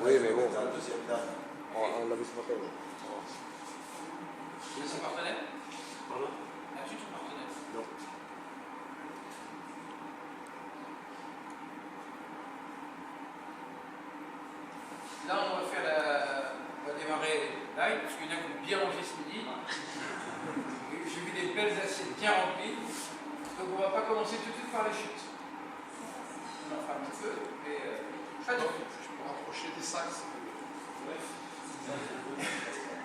Oui, mais bon. On l'a vu ce matin. C'est son partenaire? Pardon? As-tu ton partenaire? Non. Là, on va faire on va démarrer live, parce qu'il y en a qui ont bien mangé ce midi. J'ai vu des belles assiettes bien remplies. Donc, on ne va pas commencer tout de suite par les chutes. On en fera un petit peu, mais pas du tout. Je peux rapprocher des sacs.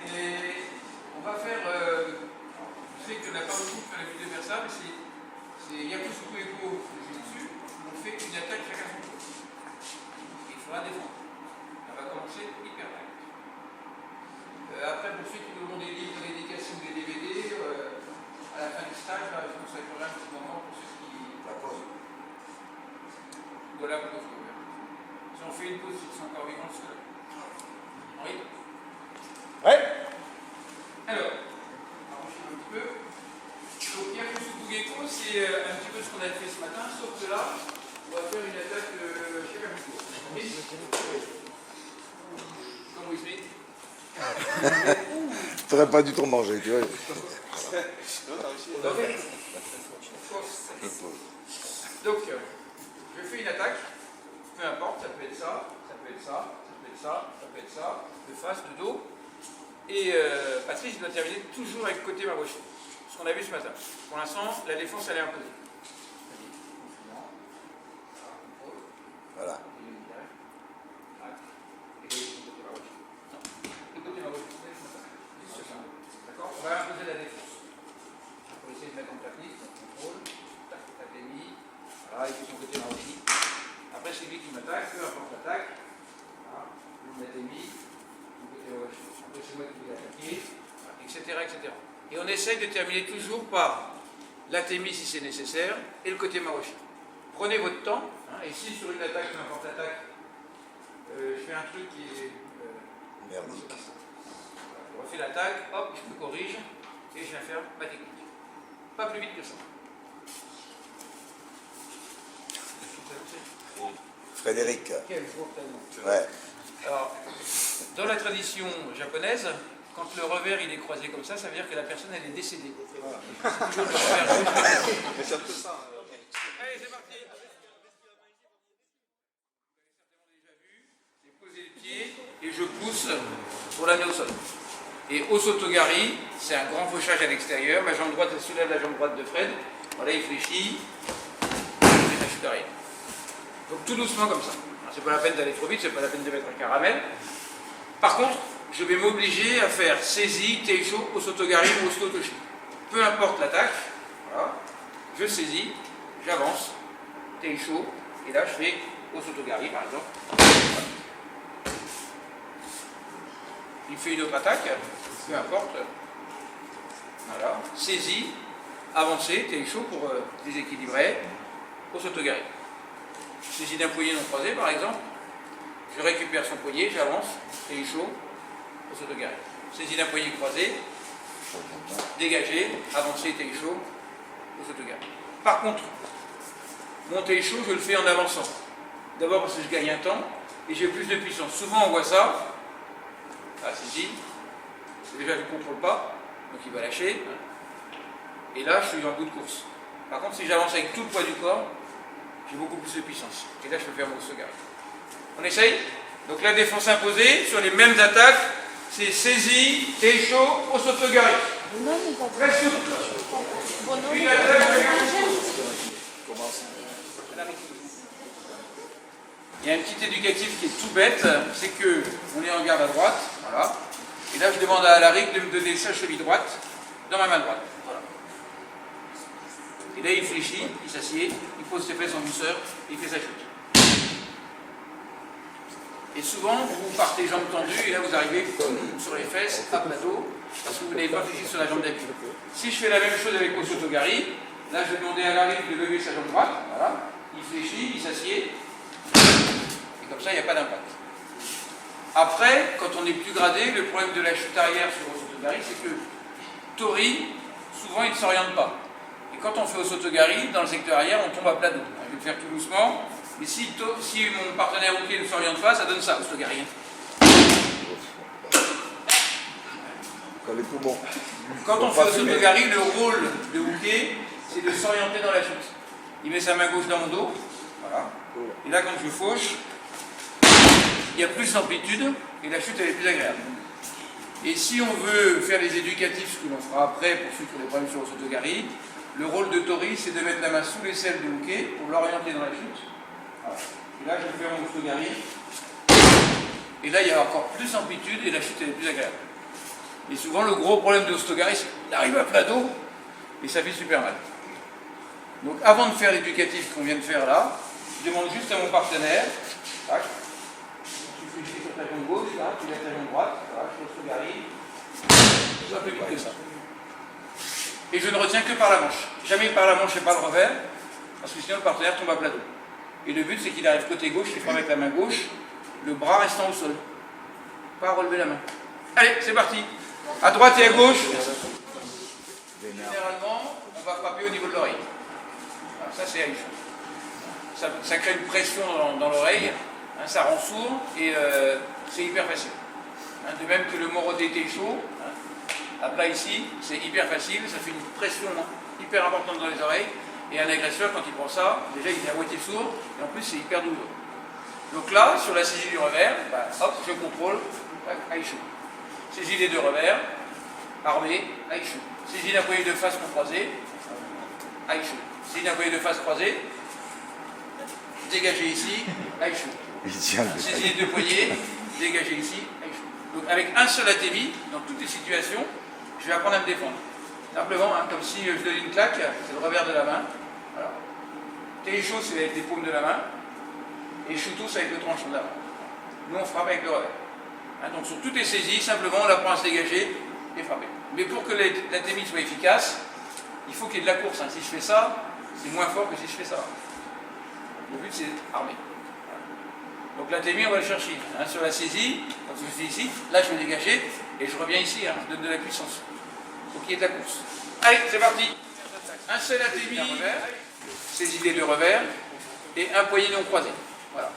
Et on va faire. Je sais que la part de coupe, on a vu de faire ça, mais c'est Yakusuku Eko dessus. On fait une attaque chacun son tour. Il faudra défendre. On va commencer hyper light. Après, pour ceux qui auront des livres, des dédications, des DVD, à la fin du stage, là, je consacrerai un petit moment pour ceux qui. La pause. De la pause. Si on fait une pause, ils sont encore vivants, ceux-là. Henri? Ouais. Alors, arranchez un petit peu. Donc, Yakusuku Gecko, c'est un petit peu ce qu'on a fait ce matin, sauf que là, on va faire une attaque chez Kabuto. Comme Will Smith. T'aurais pas dû trop manger, tu vois. Donc, je fais une attaque, peu importe, ça peut être ça, ça peut être ça, ça peut être ça, ça peut être ça, de face, de dos. Et Patrice doit terminer toujours avec côté Marochi. Ce qu'on a vu ce matin. Pour l'instant, la défense, elle est imposée. Voilà. D'accord? On va imposer la défense. On va essayer de mettre en technique, contrôle, tac, mis. Voilà, il fait son côté Marochi. Après, c'est lui qui m'attaque, peu importe l'attaque. Voilà, vous mettez mis, du côté Marochi. Après, c'est moi qui vais l'attaquer, etc., etc. Et on essaye de terminer toujours par l'athémie si c'est nécessaire et le côté Marochi. Prenez votre temps, hein, et si sur une attaque, n'importe attaque, je fais un truc qui est. Merdique. Je refais l'attaque, hop, je me corrige et je viens faire ma technique. Pas plus vite que ça. Frédéric. Quel beau prénom. Ouais. Alors, dans la tradition japonaise, quand le revers il est croisé comme ça veut dire que la personne elle est décédée. Voilà. C'est toujours le revers gauche. Mais c'est un peu ça. Allez, c'est parti. J'ai posé le pied et je pousse pour l'amener au sol. Et au sotogari, c'est un grand fauchage à l'extérieur. Ma jambe droite elle soulève la jambe droite de Fred. Voilà, il fléchit. Et la chute arrière. Donc tout doucement comme ça. C'est pas la peine d'aller trop vite, c'est pas la peine de mettre un caramel. Par contre, je vais m'obliger à faire saisie, teisho, osotogari ou ostotoshi. Peu importe l'attaque, voilà, je saisis, j'avance, teisho, et là je fais osotogari par exemple. Voilà. Il fait une autre attaque, peu importe. Voilà, saisie, avancée, teisho pour déséquilibrer, osotogari. Saisie d'un poignet non croisé par exemple, je récupère son poignet, j'avance, teisho, osotogari. Saisie d'un poignet croisé, dégagé, avancé, teisho, osotogari. Par contre, mon teisho, je le fais en avançant. D'abord parce que je gagne un temps et j'ai plus de puissance. Souvent on voit ça, là, saisie, déjà je ne contrôle pas, donc il va lâcher, et là je suis en bout de course. Par contre, si j'avance avec tout le poids du corps, j'ai beaucoup plus de puissance. Et là je peux faire mon osotogari. On essaye? Donc la défense imposée, sur les mêmes attaques, c'est saisie, teisho, osotogari. Très souple. Une attaque. Il y a un petit éducatif qui est tout bête, c'est que on est en garde à droite, voilà. Et là je demande à Alaric de me donner sa cheville droite dans ma main droite. Voilà. Et là il fléchit, il s'assied, il pose ses fesses en douceur, il fait sa chute. Et souvent, vous partez jambes tendues et là vous arrivez sur les fesses, à plateau, parce que vous n'avez pas fléchi sur la jambe d'appui. Si je fais la même chose avec osotogari, là je vais demander à Alaric de lever sa jambe droite, voilà, il fléchit, il s'assied, et comme ça il n'y a pas d'impact. Après, quand on est plus gradé, le problème de la chute arrière sur osotogari, c'est que Tori, souvent il ne s'oriente pas. Et quand on fait osotogari, dans le secteur arrière, on tombe à plat dos. Je vais le faire tout doucement. Mais si mon partenaire hooké ne s'oriente pas, ça donne ça, au Stogari. Quand les poumons. Quand on fait au Stogari, le rôle de hooké, c'est de s'orienter dans la chute. Il met sa main gauche dans mon dos, voilà. Et là, quand je fauche, il y a plus d'amplitude et la chute elle est plus agréable. Et si on veut faire les éducatifs, ce que l'on fera après pour ceux qui ont des problèmes sur le Stogari, le rôle de Tori, c'est de mettre la main sous l'aisselle de hooké pour l'orienter dans la chute. Voilà. Et là, je vais faire mon Stogari. Et là, il y a encore plus d'amplitude et la chute elle est plus agréable. Et souvent, le gros problème de Stogari, c'est qu'il arrive à plat dos et ça fait super mal. Donc, avant de faire l'éducatif qu'on vient de faire là, je demande juste à mon partenaire, tac, tu fais juste sur ta jambe gauche, là, tu lèves ta jambe droite, voilà, je fais le Stogari, c'est un peu vite que ça. Et je ne retiens que par la manche. Jamais par la manche et pas le revers, parce que sinon le partenaire tombe à plat dos. Et le but, c'est qu'il arrive côté gauche, il frappe avec la main gauche, le bras restant au sol. Pas relever la main. Allez, c'est parti. À droite et à gauche. Généralement, on va frapper au niveau de l'oreille. Ça, c'est Aïcha. Ça crée une pression dans l'oreille, hein, ça rend sourd et c'est hyper facile. Hein, de même que le moroté chaud, hein, à plat ici, c'est hyper facile, ça fait une pression hyper importante dans les oreilles. Et un agresseur, quand il prend ça, déjà il est à moitié sourd et en plus c'est hyper douloureux. Donc là, sur la saisie du revers, bah, hop, je contrôle, Aïcha. Saisie des deux revers, armé, Aïcha. Saisie d'un poignet de face croisé, Aïcha. Saisie d'un poignet de face croisé, dégagé ici, Aïcha. Saisie des deux poignets, dégagé ici, Aïcha. Donc avec un seul atémi, dans toutes les situations, je vais apprendre à me défendre. Simplement, hein, comme si je donne une claque, c'est le revers de la main. Voilà. Téléchaud, c'est avec les paumes de la main. Et Choutou, c'est avec le tranchant de la main. Nous, on frappe avec le revers. Hein, donc sur toutes les saisies, simplement, on apprend à se dégager et frapper. Mais pour que l'atémi soit efficace, il faut qu'il y ait de la course. Hein. Si je fais ça, c'est moins fort que si je fais ça. Le but, c'est armer. Voilà. Donc l'atémi, on va le chercher. Hein, sur la saisie, quand je fais ici, là, je vais dégager et je reviens ici. Hein, je donne de la puissance. Il faut qu'il y ait de la course. Allez, c'est parti. Un seul atémi, saisie des deux revers, et un poignet non croisé. Voilà.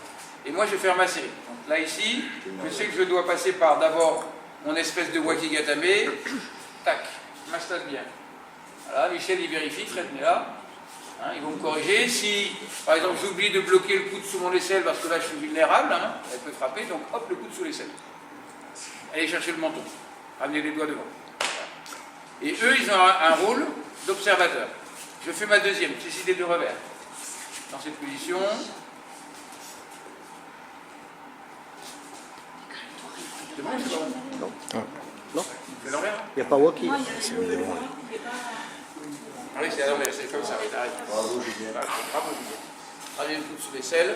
Et moi, je vais faire ma série. Donc là, ici, je sais que je dois passer par d'abord mon espèce de wakigatame. Tac, je m'installe bien. Voilà, Michel, il vérifie, Fred est là. Hein, ils vont me corriger. Si, par exemple, j'oublie de bloquer le coude sous mon aisselle, parce que là, je suis vulnérable, hein, elle peut frapper, donc hop, le coude sous l'aisselle. Allez chercher le menton. Ramenez les doigts devant. Et eux, ils ont un rôle d'observateur. Je fais ma deuxième, saisie des deux revers. Dans cette position. C'est bon, c'est bon. Non. Non. C'est l'envers. Il n'y a pas Waki. Ah oui, c'est à l'envers, c'est comme ça. Bravo, Julien. Bravo, Julien. Ramenez le coude sous l'aisselle.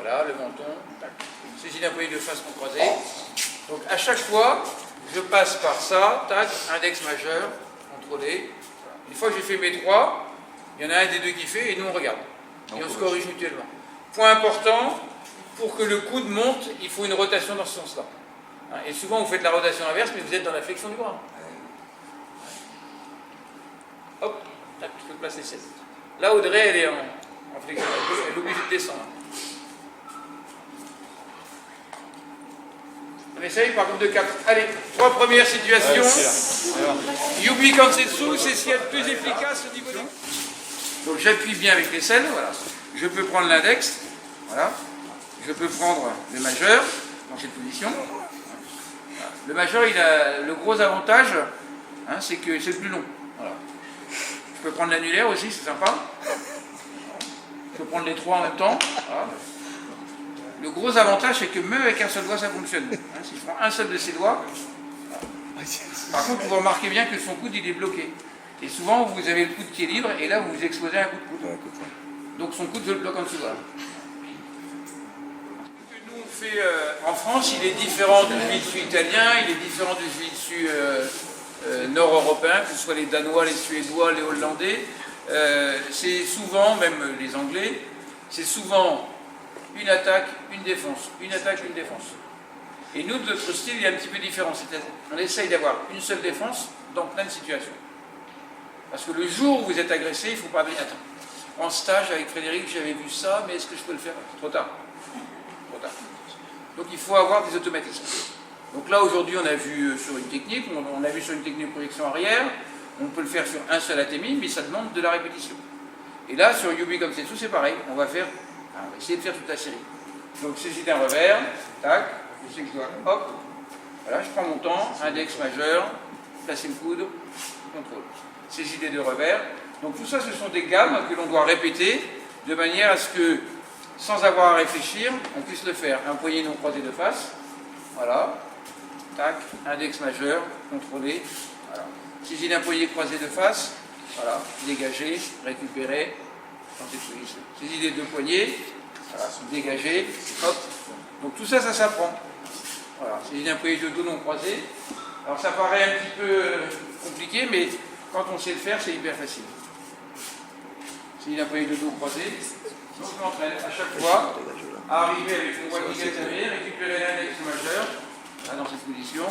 Voilà, le menton. Saisie d'un poignet de face croisé. Donc à chaque fois, je passe par ça, tac, index majeur, contrôlé. Une fois que j'ai fait mes trois, il y en a un des deux qui fait et nous on regarde. Et on se corrige mutuellement. Point important, pour que le coude monte, il faut une rotation dans ce sens-là. Et souvent vous faites la rotation inverse, mais vous êtes dans la flexion du bras. Hop, tac, je peux placer cette. Là, Audrey, elle est en flexion. Elle est obligée de descendre. On essaye par groupe de 4. Allez, trois premières situations. Yubi Kansetsu, c'est ce qui est le plus efficace au niveau du. Donc j'appuie bien avec l'aisselle, voilà. Je peux prendre l'index, voilà. Je peux prendre le majeur dans cette position. Voilà. Le majeur, il a le gros avantage, hein, c'est que c'est le plus long. Voilà. Je peux prendre l'annulaire aussi, c'est sympa. Je peux prendre les trois en même temps. Voilà. Le gros avantage, c'est que même avec un seul doigt, ça fonctionne. Hein, si je prends un seul de ses doigts, voilà. Par contre, vous remarquez bien que son coude, il est bloqué. Et souvent, vous avez le coude qui est libre, et là, vous exposez un coup de coude. Donc son coude, je le bloque en dessous. Voilà. Ce que nous, on fait en France, il est différent du jiu-jitsu italien, il est différent du jiu-jitsu nord-européen, que ce soit les Danois, les Suédois, les Hollandais. C'est souvent, même les Anglais, c'est souvent une attaque, une défense, une attaque, une défense. Et nous, notre style, il est un petit peu différent. On essaye d'avoir une seule défense dans plein de situations. Parce que le jour où vous êtes agressé, il ne faut pas dire, attends, En stage avec Frédéric, j'avais vu ça, mais est-ce que je peux le faire? Trop tard. Trop tard. Donc il faut avoir des automatismes. Donc là, aujourd'hui, on a vu sur une technique, on a vu sur une technique de projection arrière, on peut le faire sur un seul ATMI, mais ça demande de la répétition. Et là, sur Yubi comme c'est tout, c'est pareil. On va essayer de faire toute la série. Donc, saisie d'un revers, tac, je sais que je dois, hop, voilà, je prends mon temps, index majeur, placer le coude, contrôle. Saisie des deux revers. Donc, tout ça, ce sont des gammes que l'on doit répéter de manière à ce que, sans avoir à réfléchir, on puisse le faire. Un poignet non croisé de face, voilà, tac, index majeur, contrôlé, voilà. Saisie d'un poignet croisé de face, voilà, dégager, récupérer, dans cette position. Saisie des deux poignets, voilà, dégager, hop. Donc tout ça, ça s'apprend. Voilà, saisie d'un poignet de dos non croisé. Alors ça paraît un petit peu compliqué, mais quand on sait le faire, c'est hyper facile. Saisie d'un poignet de dos croisé. Donc je m'entraîne à chaque fois à arriver avec mon waki gatame, récupérer l'index majeur, là, dans cette position.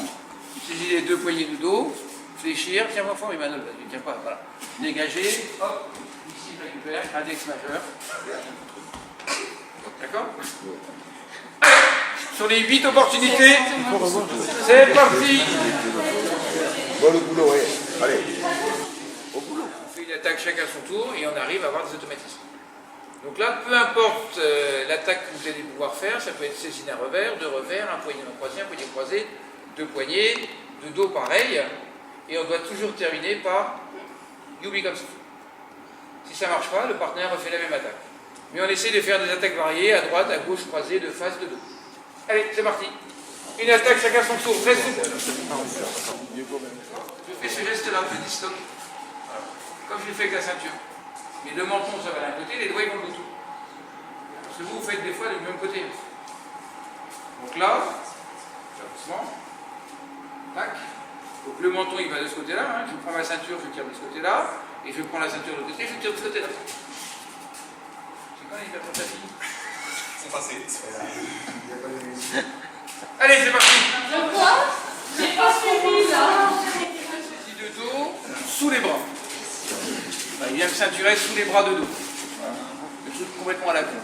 Saisie des deux poignets de dos. Fléchir, tiens-moi fort Emmanuel, tiens pas, voilà. Dégager, hop, ici je récupère, index majeur. D'accord? Sur les 8 opportunités, c'est parti! Bon, le boulot, ouais. Allez. Au boulot. On fait une attaque chacun son tour et on arrive à avoir des automatismes. Donc là, peu importe l'attaque que vous allez pouvoir faire, ça peut être saisie d'un revers, deux revers, un poignet non croisé, un poignet croisé, deux poignets, de dos pareil. Et on doit toujours terminer par Yubi comme ça. Si ça ne marche pas, le partenaire refait la même attaque. Mais on essaie de faire des attaques variées, à droite, à gauche, croisées, de face, de dos. Allez, c'est parti. Une attaque, chacun son tour, très souple. Je fais ce geste-là, petit stop. Voilà. Comme je l'ai fait avec la ceinture. Mais le menton, ça va d'un côté, les doigts, ils vont de l'autre. Parce que vous faites des fois du même côté. Donc là, doucement. Tac. Donc le menton il va de ce côté-là, hein. Je prends ma ceinture, je tire de ce côté-là, et je prends la ceinture de l'autre côté, je tire de ce côté-là. C'est quand il va pour ta fille? C'est passé. Allez, c'est parti. De quoi? J'ai pas suivi là. Saisie de dos, sous les bras. Enfin, il vient me ceinturer sous les bras de dos. Voilà. Le truc complètement à la con.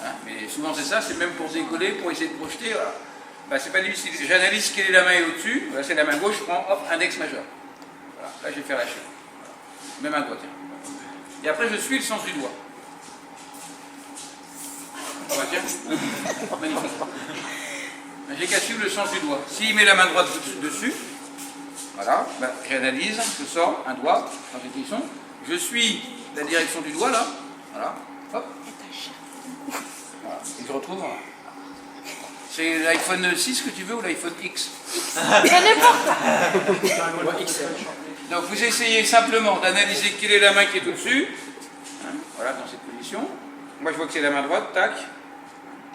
Hein, mais souvent c'est ça, c'est même pour décoller, pour essayer de projeter, voilà. Ben, c'est pas difficile. J'analyse quelle est la main et au-dessus. Voilà, c'est la main gauche, je prends, hop, index majeur. Voilà, là je vais faire lâcher. Voilà. Même un doigt, tiens. Et après je suis le sens du doigt. Ah bah tiens. Magnifique. Ben, j'ai qu'à suivre le sens du doigt. S'il met la main droite dessus, voilà, ben, j'analyse, je sors un doigt dans cette position. Je suis la direction du doigt là. Voilà. Hop. Voilà. Et je retrouve. Voilà. C'est l'iPhone 6 que tu veux ou l'iPhone X? Donc vous essayez simplement d'analyser quelle est la main qui est au-dessus. Hein, voilà, dans cette position. Moi je vois que c'est la main droite, tac.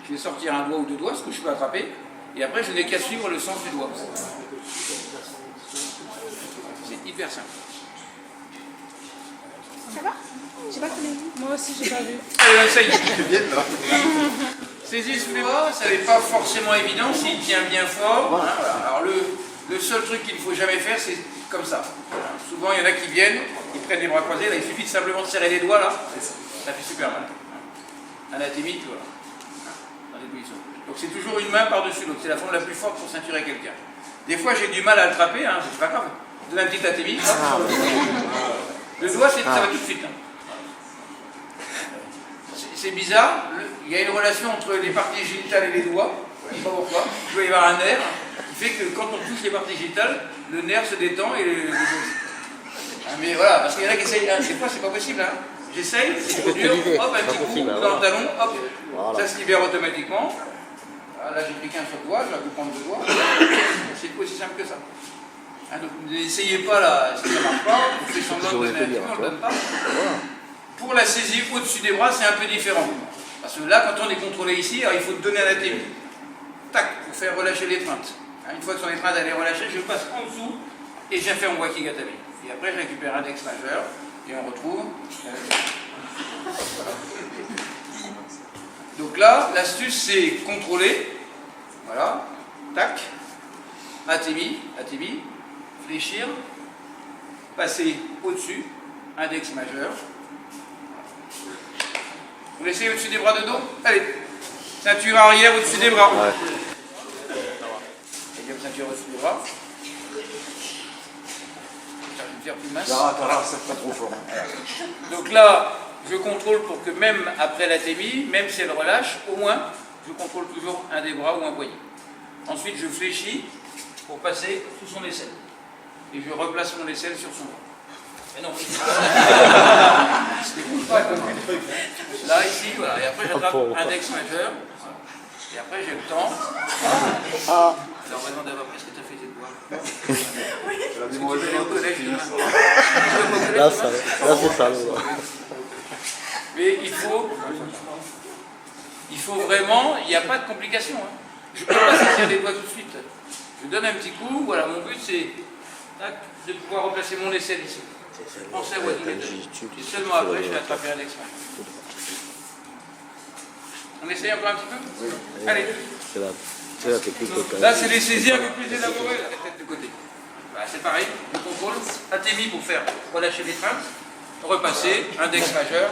Je vais sortir un doigt ou deux doigts, ce que je peux attraper. Et après je n'ai qu'à suivre le sens du doigt. C'est hyper simple. Ça va? J'ai pas connu. Moi aussi, j'ai pas vu. Allez, ça y est. Saisie sous les bras, ça n'est pas forcément évident s'il tient bien fort. Hein, voilà. Alors le seul truc qu'il ne faut jamais faire, c'est comme ça. Voilà. Souvent, il y en a qui viennent, ils prennent les bras croisés, là, il suffit de simplement de serrer les doigts, là, ça fait super mal. Anatémique, voilà. Dans des positions. Donc c'est toujours une main par-dessus l'autre, c'est la forme la plus forte pour ceinturer quelqu'un. Des fois, j'ai du mal à attraper, hein, c'est pas grave. De la petite atémie. Le doigt, ça va tout de suite. Hein. C'est bizarre, il y a une relation entre les parties génitales et les doigts, je ne sais pas pourquoi. Il doit y avoir un nerf qui fait que quand on touche les parties génitales, le nerf se détend et mais voilà, parce qu'il y en a qui essayent, hein, des fois c'est pas possible, hein. J'essaye, c'est trop dur, hop, un petit coup dans le talon, hop, voilà. Ça se libère automatiquement. Là j'ai pris qu'un seul doigt, je vais prendre deux doigts, c'est aussi simple que ça. Hein, donc n'essayez pas là, si ça ne marche pas, vous faites semblant de donner un petit, on ne le donne pas. Pour la saisie au-dessus des bras, c'est un peu différent. Parce que là, quand on est contrôlé ici, alors il faut donner un ATMI. Tac, pour faire relâcher l'étreinte. Une fois que son étreinte elle est relâchée, je passe en dessous et j'ai fait mon waki gatame. Et après, je récupère index majeur et on retrouve. Voilà. Donc là, l'astuce, c'est contrôler. Voilà. Tac. ATMI, fléchir, passer au-dessus, index majeur. Vous laissez au-dessus des bras de dos. Allez. Ceinture arrière au-dessus des bras. Ouais. Et comme ceinture au-dessus des bras. Je vais faire plus mince. T'arrêtes, c'est pas trop fort. Donc là, je contrôle pour que même après la TMI, même si elle relâche, au moins, je contrôle toujours un des bras ou un poignet. Ensuite, je fléchis pour passer sous son aisselle. Et je replace mon aisselle sur son bras. Mais non, je pas compris. Là, ici, voilà. Et après, j'attrape index majeur. Voilà. Et après, j'ai le temps. Alors, on va demander à Papa ce que tu as fait tes devoirs. Je vais aller au collège demain. Là, c'est ça. Mais il faut vraiment, il n'y a pas de complication. Hein. Je ne peux pas sortir les doigts tout de suite. Je donne un petit coup, voilà, mon but c'est de pouvoir replacer mon aisselle ici. Pensez à Wading. Et seulement après, je vais attraper un extra. On essaye encore un petit peu? Allez. C'est la technique. Là, c'est les saisies un peu plus élaborées, la tête de côté. Bah, c'est pareil, je contrôle. Atémie pour faire relâcher les feintes. Repasser, index majeur.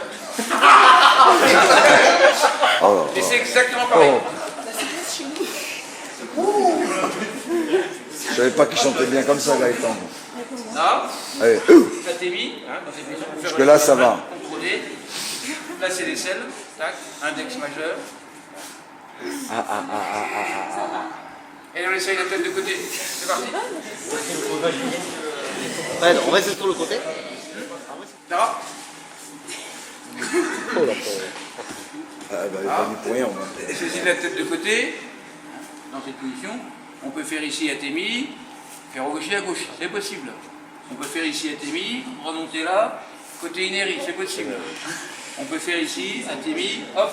Et c'est exactement pareil. Je savais pas qu'il chantait bien comme ça, Gaëtan. Là, Allez. Atémie, hein, dans cette position, pour faire Jusque là, ça va. contrôler. Placer l'aisselle, tac, index majeur. Et on essaye la tête de côté. C'est parti. On reste sur le côté. Ça va? Oh la pauvre. Ah, bah, il pas mis pour rien, au moins. Saisis la tête de côté, dans cette position. On peut faire ici Atémie, faire au gauche et à gauche, c'est possible. On peut faire ici Atémie, remonter là, côté Ineri, c'est possible. On peut faire ici Atémie, hop,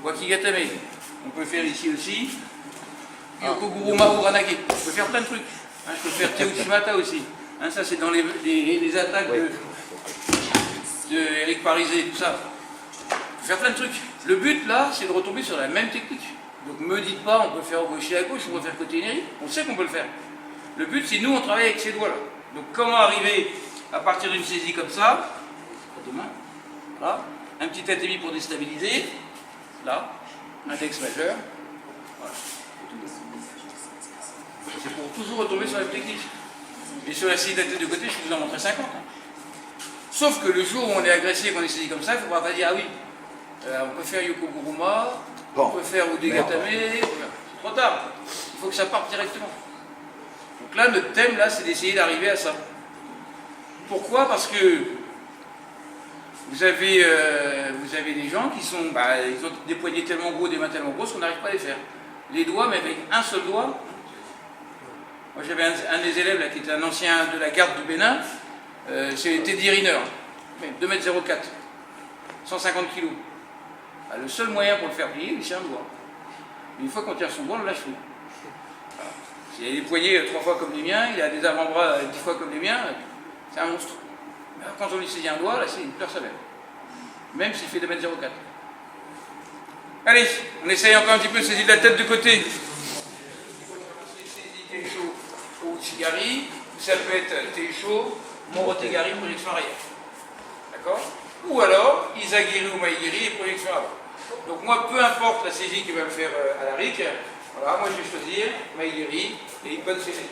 Wakigatame. On peut faire ici aussi Yokoguruma Uranage. On peut faire plein de trucs. Hein, je peux faire Teuchimata aussi. Hein, ça, c'est dans les attaques de Eric Parisé, tout ça. On peut faire plein de trucs. Le but, là, c'est de retomber sur la même technique. Donc, me dites pas, on peut faire au gauche et à gauche, on peut faire côté Ineri. On sait qu'on peut le faire. Le but, c'est nous, on travaille avec ces doigts-là. Donc, comment arriver à partir d'une saisie comme ça, là, un petit atémie pour déstabiliser, là, index majeur, voilà. C'est pour toujours retomber sur la même technique. Et sur la saisie de la tête de côté, je vous en montrer 50. Hein. Sauf que le jour où on est agressé et qu'on est saisi comme ça, il ne faudra pas dire, ah oui, on peut faire Yokoguruma, on peut faire Udegatame, c'est trop tard. Il faut que ça parte directement. Donc là, notre thème, là, c'est d'essayer d'arriver à ça. Pourquoi? Parce que vous avez des gens qui sont, ils ont des poignets tellement gros, des mains tellement grosses qu'on n'arrive pas à les faire. Les doigts, mais avec un seul doigt. Moi, j'avais un des élèves là, qui était un ancien de la garde du Bénin, c'est Teddy Riner, 2,04 m, 150 kg. Le seul moyen pour le faire plier, c'est un doigt. Une fois qu'on tire son doigt, on le lâche plus. Voilà. Il a des poignets 3 fois comme les miens, il a des avant-bras 10 fois comme les miens, c'est un monstre. Alors, quand on lui saisit un doigt, là, c'est une peur sa mère. Même s'il fait 2,04 m. Allez, on essaye encore un petit peu de saisir la tête de côté. Teisho ou Uchigari, ça peut être Teisho, Morotegari, projection arrière. D'accord? Ou alors, Isagiri ou Maigiri et projection avant. Donc moi, peu importe la saisie qu'il va me faire à la RIC, voilà, moi je vais choisir Maigiri et une bonne saisie.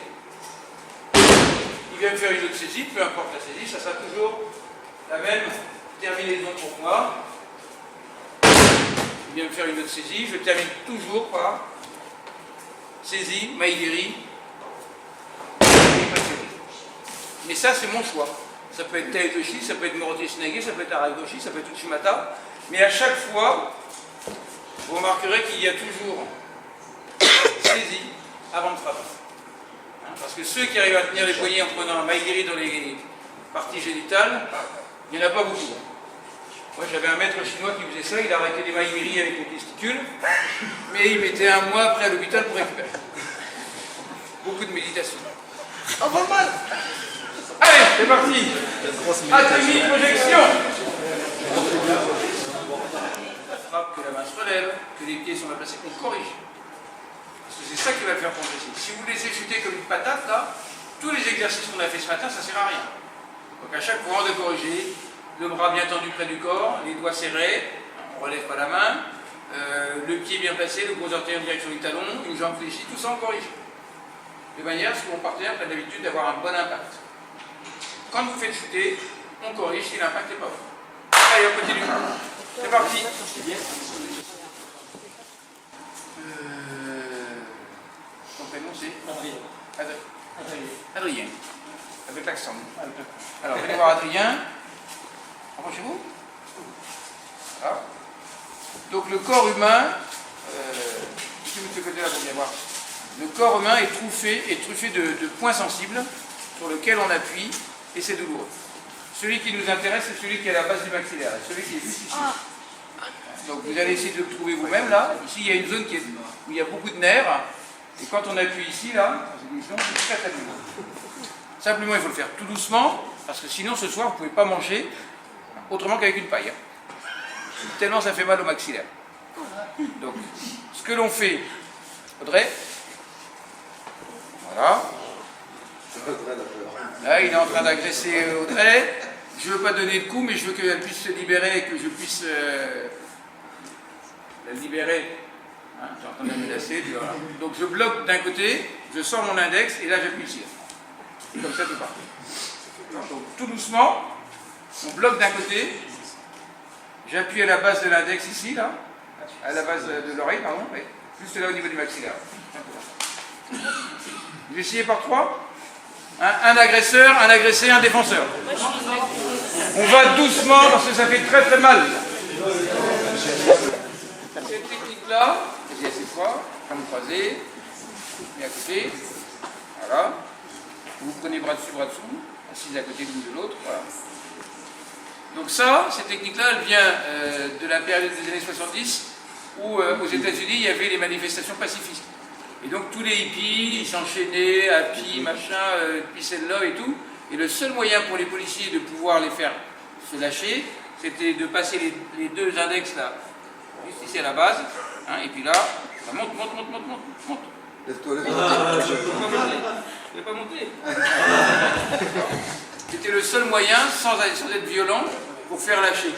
Il vient me faire une autre saisie, peu importe la saisie, ça sera toujours la même terminaison pour moi. Il vient me faire une autre saisie, je termine toujours par saisie, Maigiri. Mais ça, c'est mon choix. Ça peut être Taetoshi, ça peut être Morote Shinage, ça peut être Aragoshi, ça peut être Uchimata. Mais à chaque fois, vous remarquerez qu'il y a toujours saisie avant de frapper. Hein, parce que ceux qui arrivent à tenir les poignets en prenant un Maigiri dans les parties génitales, il n'y en a pas beaucoup. Moi, j'avais un maître chinois qui faisait ça, il arrêtait les Maigiri avec les testicules, mais il mettait un mois après à l'hôpital pour récupérer. Beaucoup de méditation. Oh, pas mal. Allez, c'est parti. Atémie, projection. La frappe, que la main se relève, que les pieds sont bien placés, qu'on corrige. Parce que c'est ça qui va le faire progresser. Si vous laissez chuter comme une patate, là, tous les exercices qu'on a fait ce matin, ça ne sert à rien. Donc à chaque fois, de corriger, le bras bien tendu près du corps, les doigts serrés, on relève pas la main, le pied bien placé, le gros orteil en direction du talon, une jambe fléchie, tout ça on corrige. De manière à ce que mon partenaire a l'habitude d'avoir un bon impact. Quand vous faites chuter, on corrige si l'impact n'est pas bon. Allez, on continue. C'est parti. Ton prénom c'est Adrien. Avec l'accent. Alors, venez voir Adrien. Approchez-vous. Voilà. Donc, le corps humain, ici, de ce côté-là, vous venez voir. Le corps humain est truffé de points sensibles sur lesquels on appuie et c'est douloureux. Celui qui nous intéresse, c'est celui qui est à la base du maxillaire, celui qui est juste ici. Donc vous allez essayer de le trouver vous-même là. Ici, il y a une zone où il y a beaucoup de nerfs. Et quand on appuie ici, là, c'est très très douloureux. Simplement, il faut le faire tout doucement, parce que sinon, ce soir, vous ne pouvez pas manger autrement qu'avec une paille. Tellement ça fait mal au maxillaire. Donc, ce que l'on fait, Audrey, voilà. Là, il est en train d'agresser Audrey. Je ne veux pas donner de coups, mais je veux qu'elle puisse se libérer et que je puisse la libérer. Hein, je suis en train de la menacer. Voilà. Donc je bloque d'un côté, je sors mon index et là j'appuie ici. Et comme ça, tout part. Donc tout doucement, on bloque d'un côté, j'appuie à la base de l'index ici, là, à la base de l'oreille, pardon, oui, juste là au niveau du maxillaire. Je vais essayer par 3. Un agresseur, un agressé, un défenseur. On va doucement parce que ça fait très très mal. Cette technique-là, vas-y assez fort, comme vous croisez, et à côté, voilà. Vous prenez bras dessus, assis à côté de l'une de l'autre, voilà. Donc ça, cette technique-là, elle vient de la période des années 70 où aux États-Unis il y avait les manifestations pacifistes. Et donc tous les hippies, ils s'enchaînaient, happy, machin, peace and love et tout. Et le seul moyen pour les policiers de pouvoir les faire se lâcher, c'était de passer les deux index là, juste ici à la base, hein, et puis là, ça monte. Lève-toi. Je ne vais pas monter. C'était le seul moyen, sans être violent, pour faire lâcher.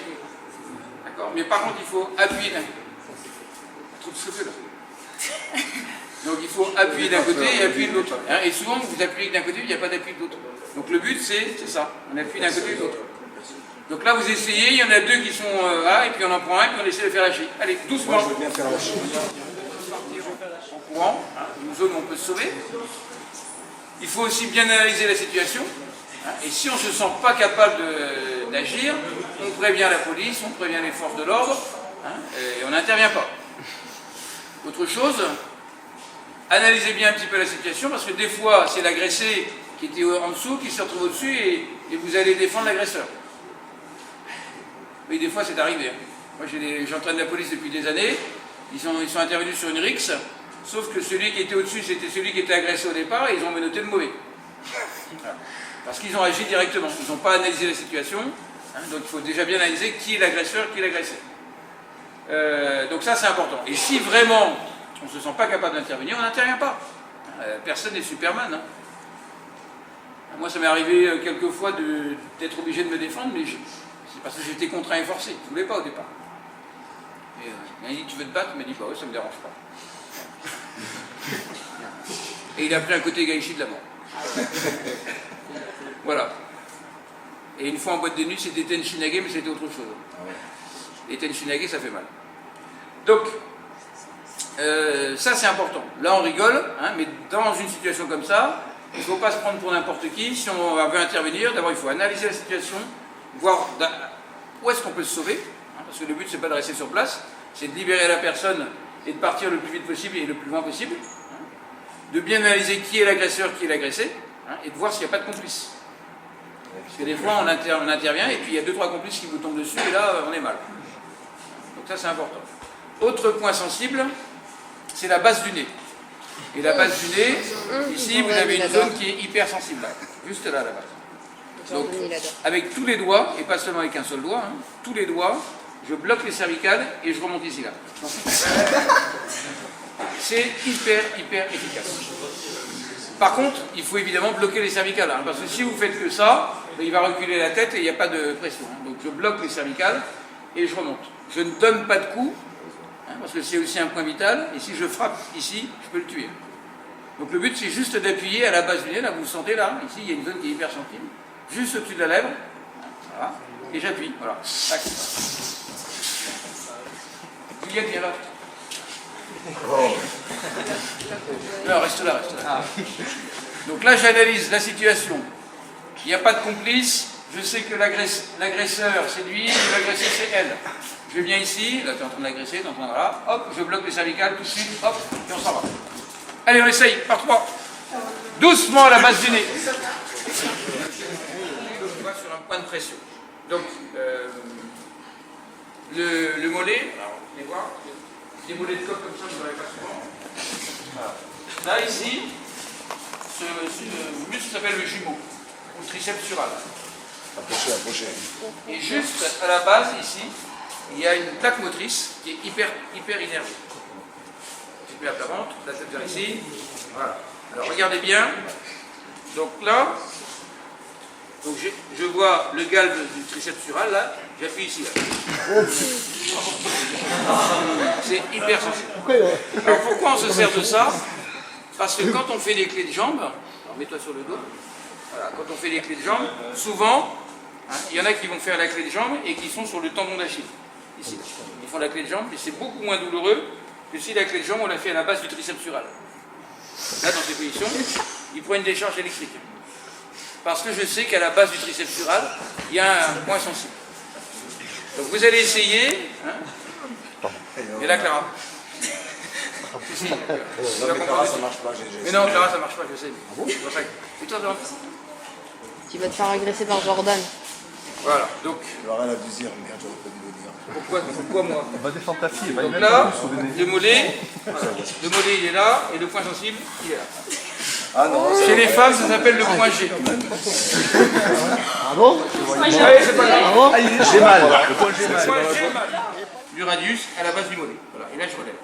D'accord? Mais par contre, il faut appuyer d'un côté. Trop de cheveux là. Donc il faut appuyer d'un côté et appuyer de l'autre. Hein, et souvent, vous appuyez d'un côté, il n'y a pas d'appui de l'autre. Donc le but, c'est ça. On appuie d'un côté et de l'autre. Donc là, vous essayez, il y en a deux qui sont là, et puis on en prend un, et puis on essaie de faire lâcher. Allez, doucement. Moi, je veux bien faire lâcher. En courant, hein, une zone où on peut se sauver. Il faut aussi bien analyser la situation. Hein, et si on ne se sent pas capable d'agir, on prévient la police, on prévient les forces de l'ordre, hein, et on n'intervient pas. Autre chose, analysez bien un petit peu la situation, parce que des fois, c'est l'agressé qui était en dessous, qui se retrouve au-dessus, et vous allez défendre l'agresseur. Oui, des fois, c'est arrivé. Moi, j'entraîne la police depuis des années. Ils sont intervenus sur une rixe, sauf que celui qui était au-dessus, c'était celui qui était agressé au départ, et ils ont menotté le mauvais. Voilà. Parce qu'ils ont agi directement. Ils n'ont pas analysé la situation. Hein, donc, il faut déjà bien analyser qui est l'agresseur, qui est l'agressé. Donc ça, c'est important. Et si vraiment on ne se sent pas capable d'intervenir, on n'intervient pas. Personne n'est Superman. Hein. Moi, ça m'est arrivé quelques fois d'être obligé de me défendre, mais c'est parce que j'étais contraint et forcé. Je ne voulais pas au départ. Et, il m'a dit, tu veux te battre? Il m'a dit, bah ouais, ça ne me dérange pas. Et il a pris un côté Gaichi de la mort. Voilà. Et une fois en boîte de nuit, c'était Tenchinage, mais c'était autre chose. Et Tenchinage, ça fait mal. Donc, ça c'est important. Là on rigole, hein, mais dans une situation comme ça, il ne faut pas se prendre pour n'importe qui. Si on veut intervenir, d'abord il faut analyser la situation, voir où est-ce qu'on peut se sauver, hein, parce que le but c'est pas de rester sur place, c'est de libérer la personne et de partir le plus vite possible et le plus loin possible, hein, de bien analyser qui est l'agresseur, qui est l'agressé, hein, et de voir s'il n'y a pas de complice. Parce que des fois on intervient et puis il y a 2-3 complices qui vous tombent dessus et là on est mal. Donc ça c'est important. Autre point sensible, c'est la base du nez. Et la base du nez, ici vous avez une zone qui est hyper sensible, là, juste là, la base. Donc avec tous les doigts, et pas seulement avec un seul doigt, hein, tous les doigts, je bloque les cervicales et je remonte ici là. C'est hyper efficace. Par contre, il faut évidemment bloquer les cervicales, hein, parce que si vous faites que ça, il va reculer la tête et il n'y a pas de pression. Hein. Donc je bloque les cervicales et je remonte. je ne donne pas de coup, hein, parce que c'est aussi un point vital, et si je frappe ici, je peux le tuer. Donc le but, c'est juste d'appuyer à la base du nez, là, vous le sentez là, ici, il y a une zone qui est hyper sensible, juste au-dessus de la lèvre, voilà, et j'appuie, voilà. Tac. Juliette, viens là. Non, reste là, reste là. Donc là, j'analyse la situation. Il n'y a pas de complice, je sais que l'agresseur, c'est lui, et l'agressé, c'est elle. Je viens ici, là, tu es en train de l'agresser, tu es en train de... Voilà, hop, je bloque les cervicales tout de suite, hop, et on s'en va. Allez, on essaye, par 3. Doucement à la base du nez. On va sur un point de pression. Donc, le mollet, alors, vous allez voir, des mollets de coq comme ça, vous n'en avez pas souvent. Voilà. Là, ici, ce muscle s'appelle le jumeau, ou le triceps sural. Approchez, approchez. Et juste à la base, ici, il y a une plaque motrice qui est hyper innervée. Je mets la vente, la tête vers ici. Voilà. Alors regardez bien. Donc là, donc je vois le galbe du triceps sural, là. J'appuie ici, là. C'est hyper sensible. Alors pourquoi on se sert de ça? Parce que quand on fait des clés de jambes, alors mets-toi sur le dos, voilà, quand on fait des clés de jambes, souvent, hein, il y en a qui vont faire la clé de jambe et qui sont sur le tendon d'Achille. Ici. Ils font la clé de jambe et c'est beaucoup moins douloureux que si la clé de jambe on l'a fait à la base du triceps sural. Là, dans ces positions, il prend une décharge électrique. Parce que je sais qu'à la base du triceps sural, il y a un point sensible. Donc vous allez essayer. Hein, et là, Clara. Si, Non, mais Clara, ça marche pas. Mais non, Clara, ça marche pas, je sais. C'est pour ça que... Et toi, Clara ? Tu vas te faire agresser par Jordan. Voilà, donc. Il aura rien à vous dire, merde, j'aurais pas dû le dire. Pourquoi moi? On va défendre ta fille. Donc là, le mollet, il est là, et le point sensible, il est là. Ah non, Chez les femmes, ça s'appelle le point G. Ah bon? Allez, c'est pas grave. Ah bon? J'ai mal. Le point Le point G mal. Du radius à la base du mollet. Voilà, et là, je relève.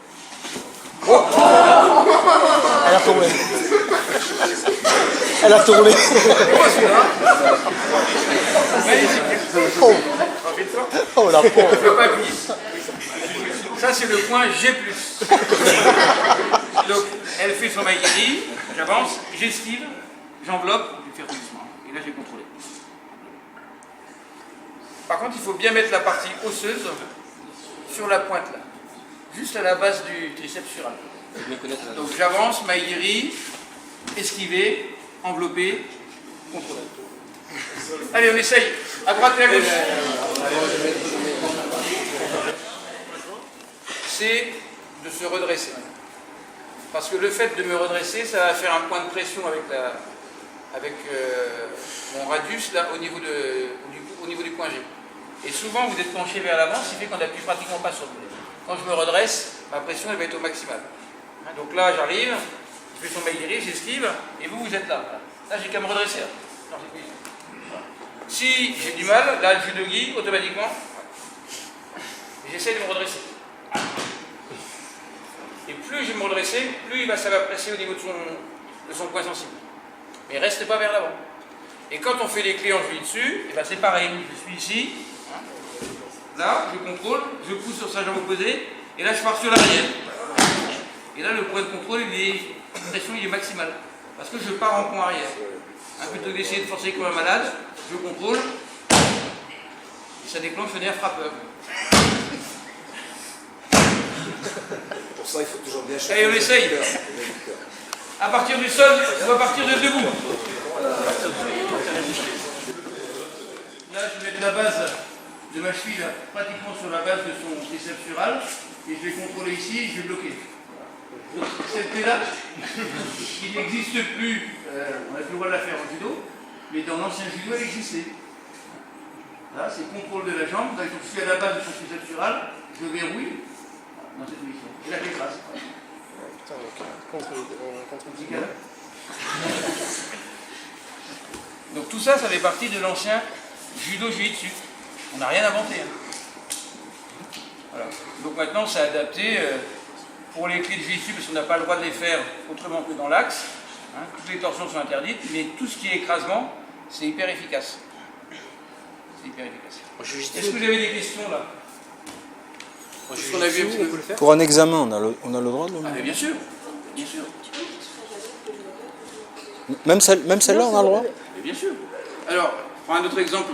Elle a tourné. Elle a tourné. Oh, oh la Je pauvre. ne peux pas appuyer. Ça, c'est le point G+. Donc, elle fait son maïgiri, j'avance, j'esquive, j'enveloppe, je vais faire tout doucement. Et là, j'ai contrôlé. Par contre, il faut bien mettre la partie osseuse sur la pointe, là. Juste à la base du triceps sural. Donc, j'avance, maïgiri, esquiver, envelopper, contrôler. Allez, on essaye. À droite et à gauche. C'est de se redresser. Parce que le fait de me redresser, ça va faire un point de pression avec mon radius là, au niveau du point G. Et souvent, vous êtes penché vers l'avant, ce qui fait qu'on n'appuie pratiquement pas sur le mollet. Quand je me redresse, ma pression elle va être au maximal. Hein, donc là, j'arrive, je fais son maïgiri, j'esquive, et vous, vous êtes là. Là, j'ai qu'à me redresser. Dans cette position. Si j'ai du mal, là, le judogi, automatiquement, j'essaie de me redresser. Et plus je vais me redresser, plus ça va presser au niveau de son point sensible. Mais reste pas vers l'avant. Et quand on fait les clés en juillet dessus, et ben c'est pareil. Je suis ici, hein, là, je contrôle, je pousse sur sa jambe opposée, et là je pars sur l'arrière. Et là le point de contrôle, la pression il est maximal. Parce que je pars en point arrière. Hein, plutôt que d'essayer de forcer comme un malade, je contrôle, et ça déclenche le nerf frappeur. Pour ça, il faut toujours bien chercher. Allez, on essaye. À partir du sol, on va partir de debout. Là, je vais mettre la base de ma cheville là, pratiquement sur la base de son triceps sural, et je vais contrôler ici et je vais bloquer. Donc, cette clé-là, qui n'existe plus, on n'a plus le droit de la faire en judo, mais dans l'ancien judo, elle existait. Là, c'est contrôle de la jambe. Donc, je suis à la base de son triceps sural, je verrouille dans cette position. Et là, j'écrase. Donc tout ça, ça fait partie de l'ancien judo jiu-jitsu. On n'a rien inventé. Hein. Voilà. Donc maintenant, c'est adapté pour les clés de jiu-jitsu, parce qu'on n'a pas le droit de les faire autrement que dans l'axe. Hein. Toutes les torsions sont interdites, mais tout ce qui est écrasement, c'est hyper efficace. C'est hyper efficace. Est-ce que vous avez des questions là? Ce qu'on a vu un petit peu. Pour un examen, on a le droit de le Ah, mais bien sûr, bien sûr. Même celle-là, on a le droit. Mais bien sûr. Alors, prends un autre exemple.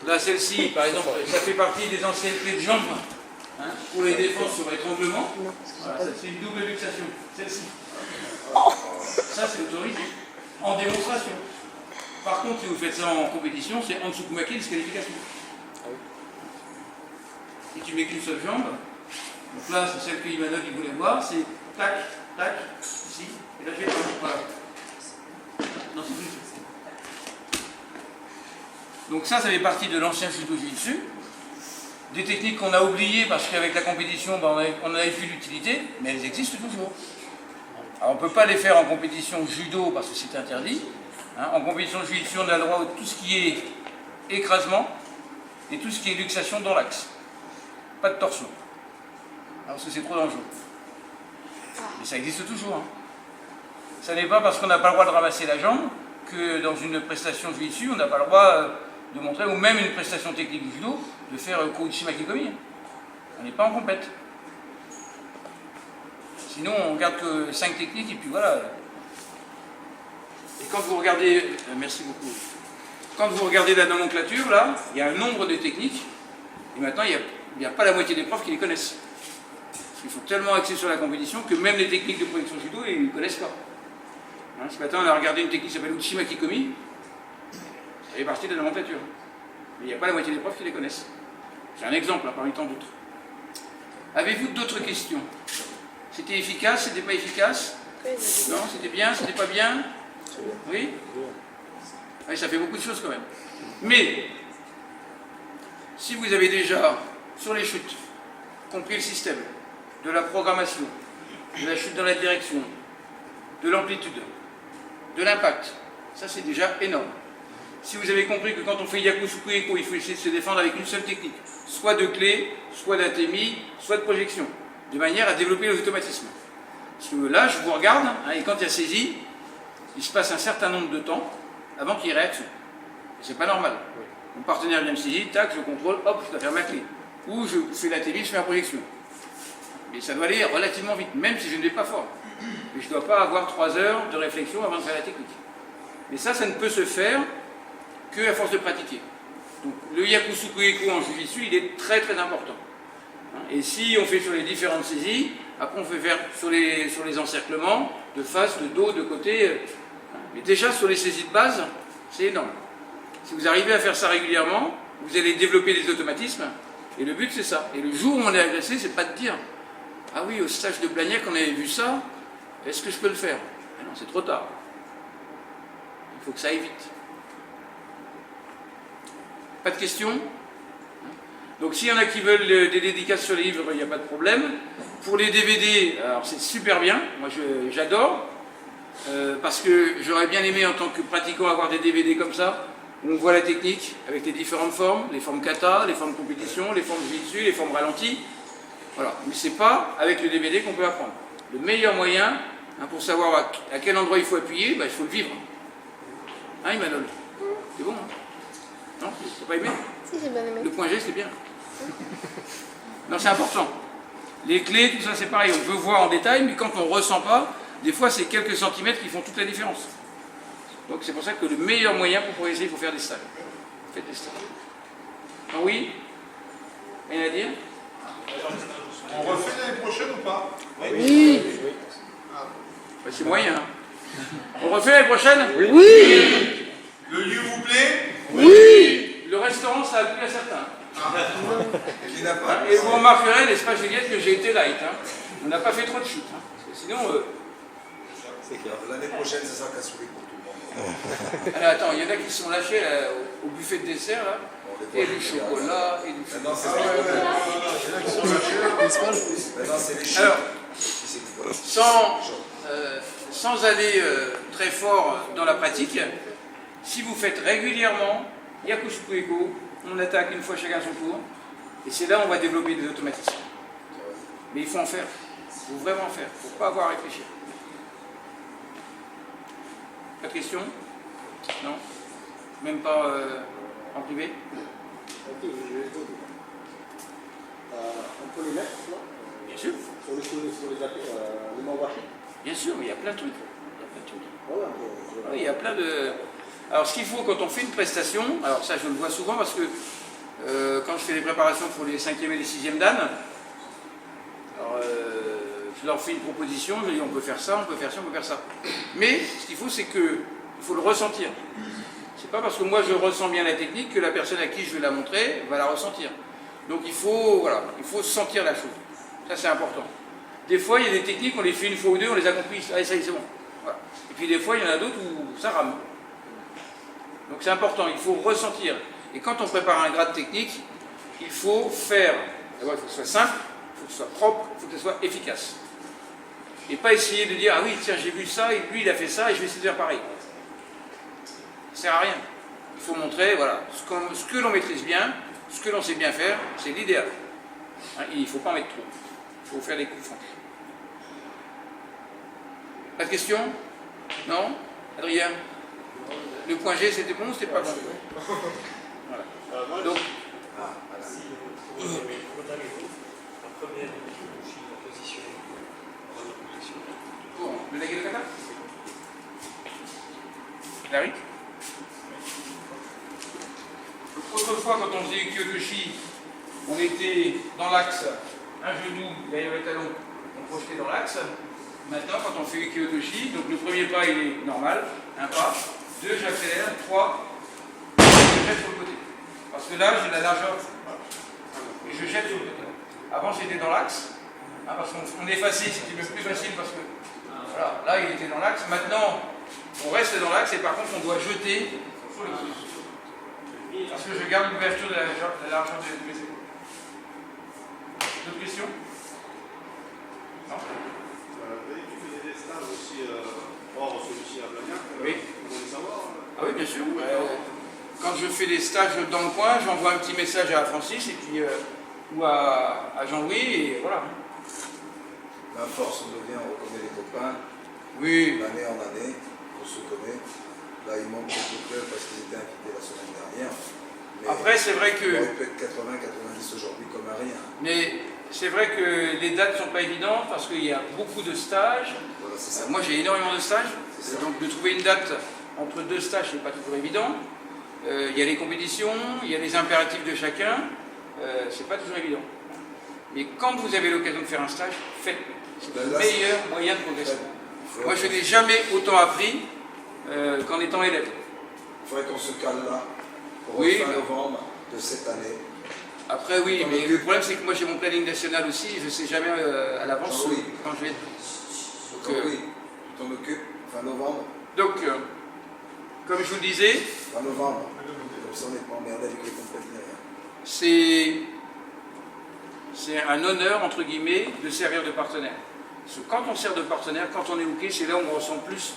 Là, celle-ci, par exemple, ça fait partie des anciennes clés de jambe hein, pour les défenses sur étranglement. Voilà, ça, c'est une double luxation. Celle-ci. Ça, c'est autorisé en démonstration. Par contre, si vous faites ça en compétition, c'est en dessous de Kumaki, disqualification. Et tu mets qu'une seule jambe. Donc là, c'est celle que Imanol il voulait voir. C'est tac, tac, ici. Et là, je vais voilà. Non, c'est plus. Donc ça fait partie de l'ancien judo jitsu. Des techniques qu'on a oubliées parce qu'avec la compétition, ben, on n'avait plus l'utilité, mais elles existent toujours. Alors on ne peut pas les faire en compétition judo parce que c'est interdit. Hein. En compétition jitsu, on a le droit à tout ce qui est écrasement et tout ce qui est luxation dans l'axe. Pas de torsion. Parce que c'est trop dangereux. Mais ça existe toujours. Hein. Ça n'est pas parce qu'on n'a pas le droit de ramasser la jambe que dans une prestation jitsu, on n'a pas le droit de montrer, ou même une prestation technique du judo, de faire Kouchimaki Komi. On n'est pas en compète. Sinon, on garde que 5 techniques et puis voilà. Et quand vous regardez, merci beaucoup. Quand vous regardez la nomenclature, là, il y a un nombre de techniques, et maintenant, il n'y a pas la moitié des profs qui les connaissent. Parce qu'ils sont tellement axés sur la compétition que même les techniques de projection judo, ils ne connaissent pas. Hein, ce matin, on a regardé une technique qui s'appelle Uchimaki Komi. Ça fait partie de la nomenclature. Mais il n'y a pas la moitié des profs qui les connaissent. C'est un exemple, hein, parmi tant d'autres. Avez-vous d'autres questions? C'était efficace? C'était pas efficace? Non? C'était bien? C'était pas bien? Oui? Oui, ça fait beaucoup de choses quand même. Mais, si vous avez déjà, sur les chutes, compris le système, de la programmation, de la chute dans la direction, de l'amplitude, de l'impact, ça c'est déjà énorme. Si vous avez compris que quand on fait Yakusuku Eko, il faut essayer de se défendre avec une seule technique, soit de clé, soit d'atemi, soit de projection, de manière à développer les automatismes. Parce que là, je vous regarde, hein, et quand il y a saisie, il se passe un certain nombre de temps avant qu'il y ait réaction. C'est pas normal. Mon partenaire vient me saisir, tac, je contrôle, hop, je dois faire ma clé. Ou je fais l'atemi, je fais ma projection. Mais ça doit aller relativement vite, même si je ne vais pas fort. Mais je ne dois pas avoir 3 heures de réflexion avant de faire la technique. Mais ça ne peut se faire qu'à force de pratiquer. Donc le Yakusuku Eko en jujitsu, il est très très important. Et si on fait sur les différentes saisies, après on fait faire sur les encerclements, de face, de dos, de côté. Mais déjà sur les saisies de base, c'est énorme. Si vous arrivez à faire ça régulièrement, vous allez développer des automatismes. Et le but c'est ça. Et le jour où on est agressé, c'est pas de dire ah oui, au stage de Blagnac, on avait vu ça, est-ce que je peux le faire? Ah non, c'est trop tard. Il faut que ça aille vite. Pas de questions? Donc s'il y en a qui veulent des dédicaces sur les livres, il n'y a pas de problème. Pour les DVD, alors c'est super bien, moi j'adore, parce que j'aurais bien aimé en tant que pratiquant avoir des DVD comme ça, où on voit la technique avec les différentes formes, les formes kata, les formes compétition, les formes jitsu, les formes ralenties. Voilà, mais c'est pas avec le DVD qu'on peut apprendre. Le meilleur moyen, hein, pour savoir à quel endroit il faut appuyer, bah, il faut le vivre. Hein, Imanol? C'est bon, hein? Non? T'as pas aimé? Si, j'ai bien aimé. Le point G, c'est bien. Non, c'est important. Les clés, tout ça, c'est pareil. On peut voir en détail, mais quand on ne ressent pas, des fois, c'est quelques centimètres qui font toute la différence. Donc, c'est pour ça que le meilleur moyen pour progresser, il faut faire des stages. Faites des stages. Ah oui? Rien à dire? On refait l'année prochaine ou pas? Oui. Bah, c'est moyen. On refait l'année prochaine? Oui. Le lieu vous plaît? Oui. Le restaurant, ça a plu à certains. Qui n'a pas? Et vous remarquerez, l'espace Juliette, que j'ai été light. Hein. On n'a pas fait trop de chutes. Hein. Parce que sinon... L'année prochaine, ça sera cassoulet pour tout le monde. Alors, attends, il y en a qui sont lâchés là, au buffet de dessert, là. Et du chocolat, et du Maintenant, c'est les chiens. Alors, sans aller très fort dans la pratique, si vous faites régulièrement Yakusuku Eko, on attaque une fois chacun son tour, et c'est là où on va développer des automatismes. Mais il faut en faire. Il faut vraiment en faire. Il ne faut pas avoir à réfléchir. Pas de questions? Non? Même pas en privé? On peut les mettre là, Bien sûr. sur les membres archives. Bien sûr, mais il y a plein de trucs. Voilà, Oui, il y a plein de... Alors ce qu'il faut quand on fait une prestation, alors ça je le vois souvent parce que quand je fais des préparations pour les 5e et les 6e Dan, alors, je leur fais une proposition, je dis on peut faire ça, on peut faire ça, on peut faire ça. Mais ce qu'il faut c'est qu'il faut le ressentir. C'est pas parce que moi je ressens bien la technique que la personne à qui je vais la montrer va la ressentir. Donc il faut, voilà, il faut sentir la chose. Ça c'est important. Des fois il y a des techniques, on les fait une fois ou deux, on les a comprises, allez ça y est c'est bon. Voilà. Et puis des fois il y en a d'autres où ça rame. Donc c'est important, il faut ressentir. Et quand on prépare un grade technique, il faut faire, d'abord il faut que ce soit simple, il faut que ce soit propre, il faut que ce soit efficace. Et pas essayer de dire, ah oui tiens j'ai vu ça, et lui il a fait ça, et je vais essayer de faire pareil. Ça ne sert à rien. Il faut montrer, voilà, ce que l'on maîtrise bien, ce que l'on sait bien faire, c'est l'idéal. Hein, il ne faut pas en mettre trop. Il faut faire des coups francs. Pas de questions? Non? Adrien? Le point G, c'était bon ou c'était pas bon? Voilà. Donc, bon, le nagé de kata? Larry? Autrefois, quand on faisait Kyotoshi, on était dans l'axe, un genou derrière le talon, on projetait dans l'axe. Maintenant, quand on fait Kyotoshi, donc le premier pas il est normal, un pas, 2 j'accélère, 3, je jette sur le côté. Parce que là j'ai la largeur, et je jette sur le côté. Avant j'étais dans l'axe, hein, parce qu'on effacait, c'était même plus facile parce que voilà, là il était dans l'axe. Maintenant on reste dans l'axe et par contre on doit jeter sur le côté. Parce que je garde l'ouverture de la largeur de mes épaules. D'autres questions? Non? Tu faisais des stages aussi hors celui-ci à Blagnac. Oui. Vous voulez savoir Ah oui, bien sûr. Quand je fais des stages dans le coin, j'envoie un petit message à Francis et puis, ou à Jean-Louis et voilà. La force, on devient, on reconnaît les copains. Oui. D'année en année, on se connaît. Là, il manque quelques clubs parce qu'ils étaient invités la semaine dernière. Mais après, c'est vrai que... il peut être 80-90 aujourd'hui comme à rien. Mais c'est vrai que les dates ne sont pas évidentes parce qu'il y a beaucoup de stages. Voilà, c'est ça. Moi, j'ai énormément de stages. C'est ça. Donc, de trouver une date entre 2 stages, c'est pas toujours évident. Il y a les compétitions, il y a les impératifs de chacun. C'est pas toujours évident. Mais quand vous avez l'occasion de faire un stage, faites-le. C'est le meilleur moyen de progresser. Moi, je n'ai jamais autant appris qu'en étant élève. Il faudrait qu'on se cale là pour Oui, fin mais- novembre de cette année. Après, oui, T'en mais occupes. le problème, c'est que moi, j'ai mon planning national aussi. Je ne sais jamais à l'avance Ah oui. quand je vais être. Donc, oui, tu t'en occupes fin novembre. Donc, comme je vous le disais, Fin novembre. Comme ça, on n'est pas emmerdé avec les compètes derrière. c'est un honneur, entre guillemets, de servir de partenaire. Parce que quand on sert de partenaire, quand on est OK, c'est là où on ressent plus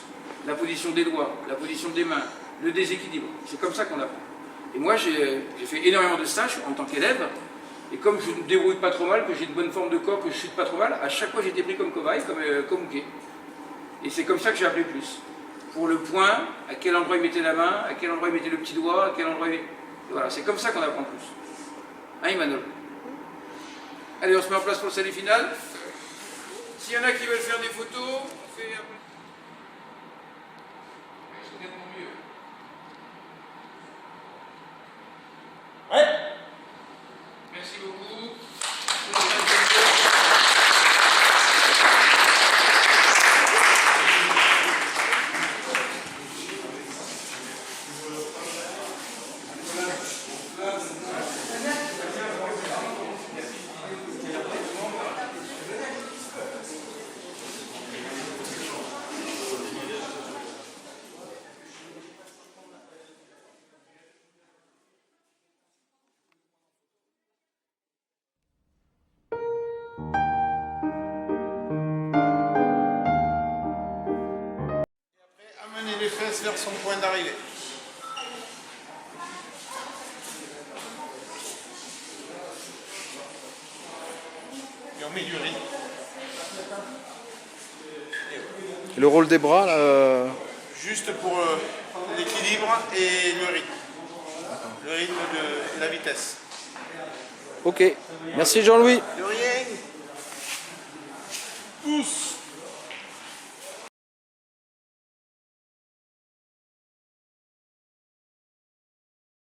la position des doigts, la position des mains, le déséquilibre. C'est comme ça qu'on apprend. Et moi, j'ai fait énormément de stages en tant qu'élève. Et comme je ne me débrouille pas trop mal, que j'ai une bonne forme de corps, que je chute pas trop mal, à chaque fois j'ai été pris comme cobaye, comme OK. Et c'est comme ça que j'ai appris plus. Pour le point, à quel endroit il mettait la main, à quel endroit il mettait le petit doigt, à quel endroit il... Et voilà, c'est comme ça qu'on apprend plus. Hein, Emmanuel? Allez, on se met en place pour le salut final. S'il y en a qui veulent faire des photos, on fait... Je connais mon mieux. Ouais. Merci beaucoup. Amener les fesses vers son point d'arrivée. Et on met du riz. Le rôle des bras, là, Juste pour l'équilibre et le rythme. Le rythme de la vitesse. Ok. Merci Jean-Louis. De rien. Tous.